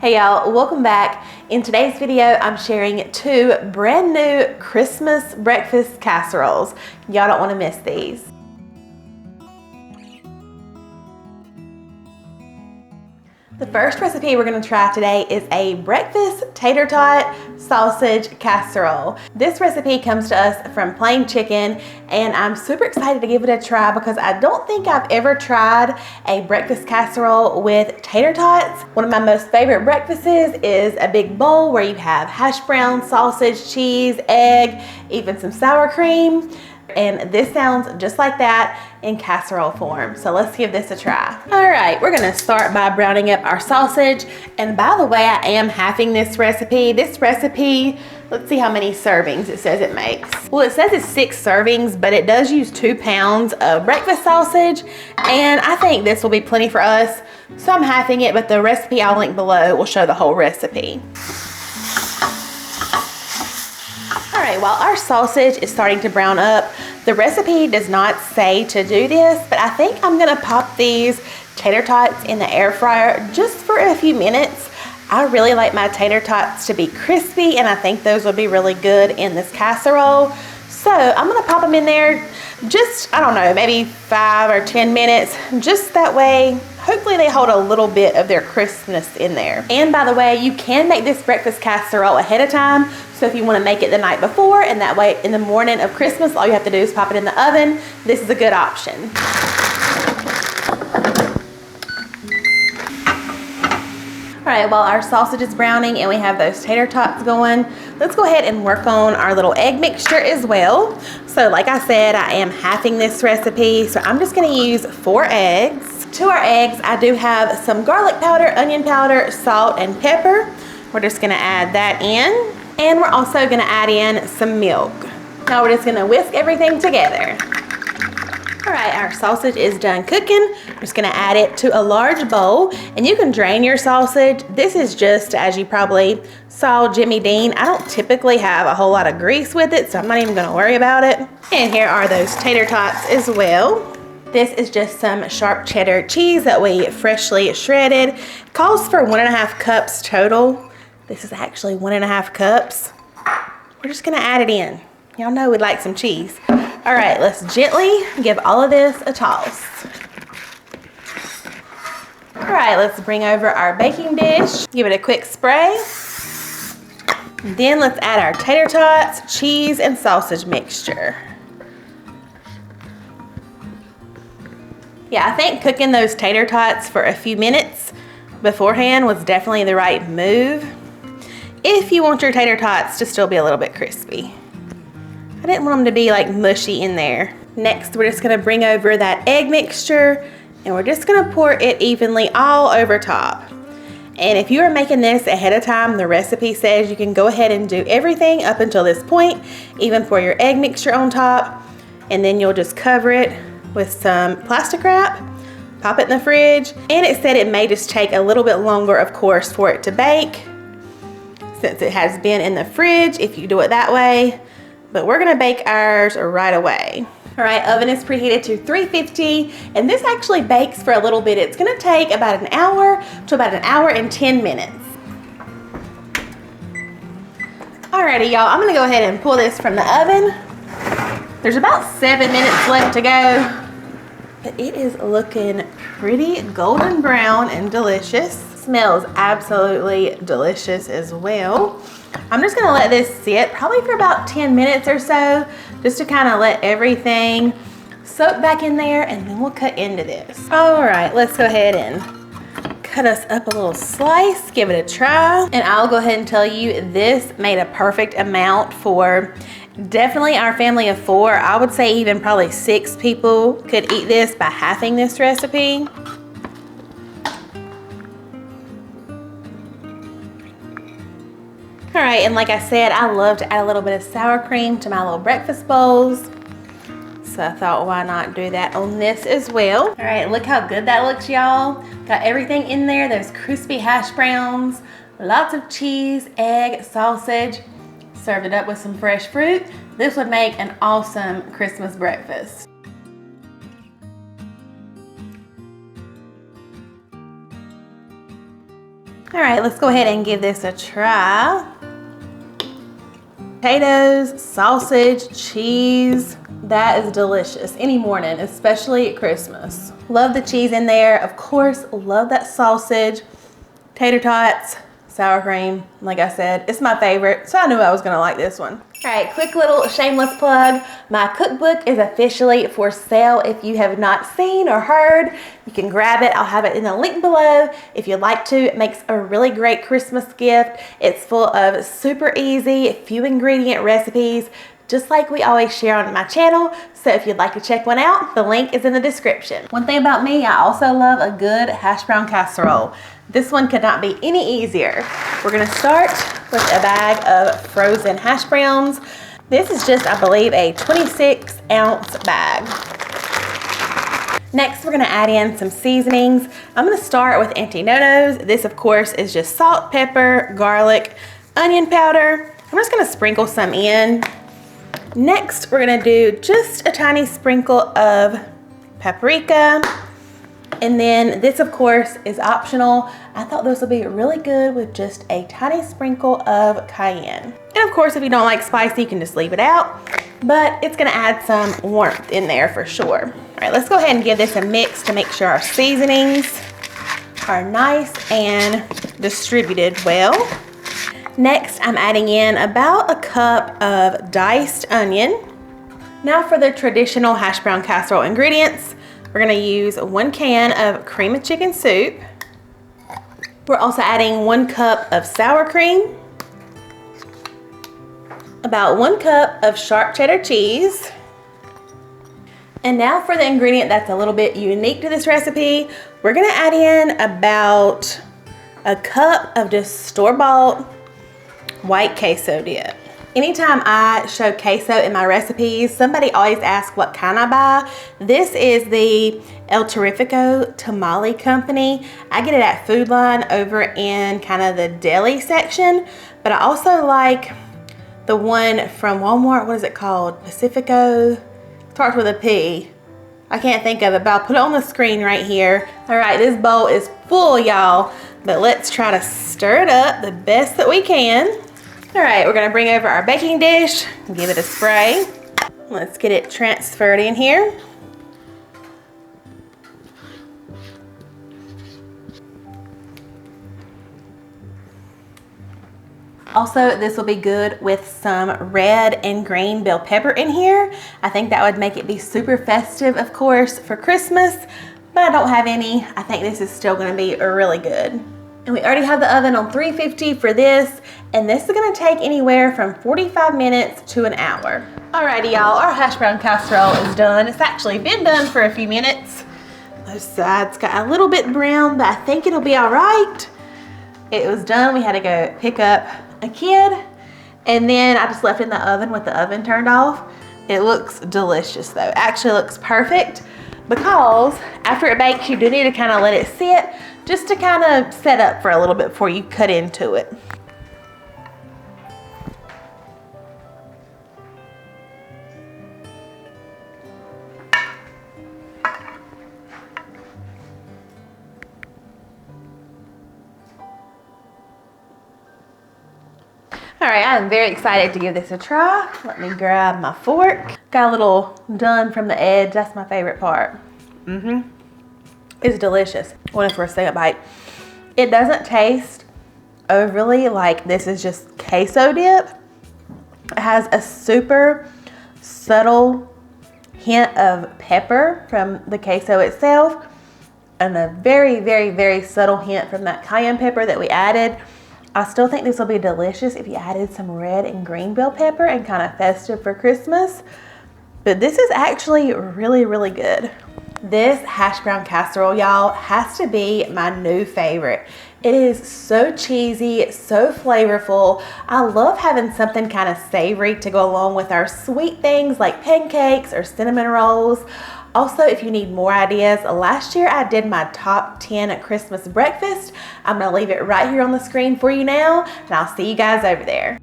Hey y'all, welcome back. In today's video, I'm sharing two brand new Christmas breakfast casseroles. Y'all don't want to miss these. The first recipe we're going to try today is a breakfast tater tot sausage casserole. This recipe comes to us from Plain Chicken, and I'm super excited to give it a try because I don't think I've ever tried a breakfast casserole with tater tots. One of my most favorite breakfasts is a big bowl where you have hash brown, sausage, cheese, egg, even some sour cream. And this sounds just like that in casserole form. So let's give this a try. All right, we're gonna start by browning up our sausage. And by the way, I am halving this recipe. This recipe, let's see how many servings it says it makes. Well, it says it's 6 servings, but it does use 2 pounds of breakfast sausage. And I think this will be plenty for us. So I'm halving it, but the recipe I'll link below will show the whole recipe. All right, while our sausage is starting to brown up, the recipe does not say to do this, but I think I'm gonna pop these tater tots in the air fryer just for a few minutes. I really like my tater tots to be crispy, and I think those would be really good in this casserole. So I'm gonna pop them in there just, I don't know, maybe 5 or 10 minutes, just that way, hopefully they hold a little bit of their crispness in there. And by the way, you can make this breakfast casserole ahead of time. So if you want to make it the night before, and that way in the morning of Christmas, all you have to do is pop it in the oven. This is a good option. All right, while our sausage is browning and we have those tater tots going, let's go ahead and work on our little egg mixture as well. So like I said, I am halving this recipe, so I'm just gonna use 4 eggs. To our eggs, I do have some garlic powder, onion powder, salt, and pepper. We're just gonna add that in. And we're also gonna add in some milk. Now we're just gonna whisk everything together. All right, our sausage is done cooking. I'm just gonna add it to a large bowl, and you can drain your sausage. This is just, as you probably saw Jimmy Dean, I don't typically have a whole lot of grease with it, so I'm not even gonna worry about it. And here are those tater tots as well. This is just some Sharp Cheddar cheese that we freshly shredded. It calls for 1.5 cups total. This is actually 1.5 cups. We're just gonna add it in. Y'all know we'd like some cheese. All right, let's gently give all of this a toss. All right, let's bring over our baking dish. Give it a quick spray. Then let's add our tater tots, cheese, and sausage mixture. Yeah, I think cooking those tater tots for a few minutes beforehand was definitely the right move, if you want your tater tots to still be a little bit crispy. I didn't want them to be like mushy in there. Next, we're just gonna bring over that egg mixture, and we're just gonna pour it evenly all over top. And if you are making this ahead of time, the recipe says you can go ahead and do everything up until this point, even pour your egg mixture on top, and then you'll just cover it with some plastic wrap, pop it in the fridge. And it said it may just take a little bit longer, of course, for it to bake, since it has been in the fridge if you do it that way, but we're gonna bake ours right away. All right, oven is preheated to 350, and this actually bakes for a little bit. It's gonna take about an hour to about 1 hour and 10 minutes. Alrighty, y'all, I'm gonna go ahead and pull this from the oven. There's about 7 minutes left to go, but it is looking pretty golden brown and delicious. Smells absolutely delicious as well. I'm just gonna let this sit probably for about 10 minutes or so, just to kind of let everything soak back in there, and then we'll cut into this. All right, let's go ahead and cut us up a little slice, give it a try. And I'll go ahead and tell you, this made a perfect amount for definitely our family of 4. I would say even probably 6 people could eat this by halving this recipe. All right, and like I said, I love to add a little bit of sour cream to my little breakfast bowls. So I thought, why not do that on this as well? All right, look how good that looks, y'all. Got everything in there, those crispy hash browns, lots of cheese, egg, sausage. Served it up with some fresh fruit. This would make an awesome Christmas breakfast. All right, let's go ahead and give this a try. Potatoes, sausage, cheese. That is delicious any morning, especially at Christmas. Love the cheese in there. Of course, love that sausage. Tater tots, sour cream. Like I said, it's my favorite, so I knew I was gonna like this one. All right, quick little shameless plug. My cookbook is officially for sale. If you have not seen or heard, you can grab it. I'll have it in the link below if you'd like to. It makes a really great Christmas gift. It's full of super easy, few ingredient recipes, just like we always share on my channel. So if you'd like to check one out, the link is in the description. One thing about me, I also love a good hash brown casserole. This one could not be any easier. We're gonna start with a bag of frozen hash browns. This is just, I believe, a 26-ounce bag. Next, we're gonna add in some seasonings. I'm gonna start with antinonos. This, of course, is just salt, pepper, garlic, onion powder. I'm just gonna sprinkle some in. Next, we're gonna do just a tiny sprinkle of paprika. And then this, of course, is optional. I thought this would be really good with just a tiny sprinkle of cayenne. And of course, if you don't like spicy, you can just leave it out, but it's gonna add some warmth in there for sure. All right, let's go ahead and give this a mix to make sure our seasonings are nice and distributed well. Next, I'm adding in about a cup of diced onion. Now for the traditional hash brown casserole ingredients. We're gonna use 1 can of cream of chicken soup. We're also adding 1 cup of sour cream, about 1 cup of sharp cheddar cheese. And now for the ingredient that's a little bit unique to this recipe, we're gonna add in about a cup of just store-bought white queso dip. Anytime I show queso in my recipes, somebody always asks what kind I buy. This is the El Terrifico Tamale Company. I get it at Food Line over in kind of the deli section, but I also like the one from Walmart. What is it called? Pacifico? Starts with a P. I can't think of it, but I'll put it on the screen right here. All right, this bowl is full, y'all, but let's try to stir it up the best that we can. All right, we're gonna bring over our baking dish and give it a spray. Let's get it transferred in here. Also, this will be good with some red and green bell pepper in here. I think that would make it be super festive, of course, for Christmas, but I don't have any. I think this is still gonna be really good. And we already have the oven on 350 for this, and this is gonna take anywhere from 45 minutes to an hour. Alrighty, y'all, our hash brown casserole is done. It's actually been done for a few minutes. Those sides got a little bit brown, but I think it'll be all right. It was done. We had to go pick up a kid, and then I just left it in the oven with the oven turned off. It looks delicious though. Actually looks perfect, because after it bakes, you do need to kind of let it sit just to kind of set up for a little bit before you cut into it. All right, I'm very excited to give this a try. Let me grab my fork. Got a little done from the edge. That's my favorite part. It's delicious. Went in for a second bite. It doesn't taste overly like this is just queso dip. It has a super subtle hint of pepper from the queso itself, and a very, very, very subtle hint from that cayenne pepper that we added. I still think this will be delicious if you added some red and green bell pepper and kind of festive for Christmas. But this is actually really, really good. This hash brown casserole, y'all, has to be my new favorite. It is so cheesy, so flavorful. I love having something kind of savory to go along with our sweet things like pancakes or cinnamon rolls. Also, if you need more ideas, last year I did my top 10 Christmas breakfast. I'm gonna leave it right here on the screen for you now, and I'll see you guys over there.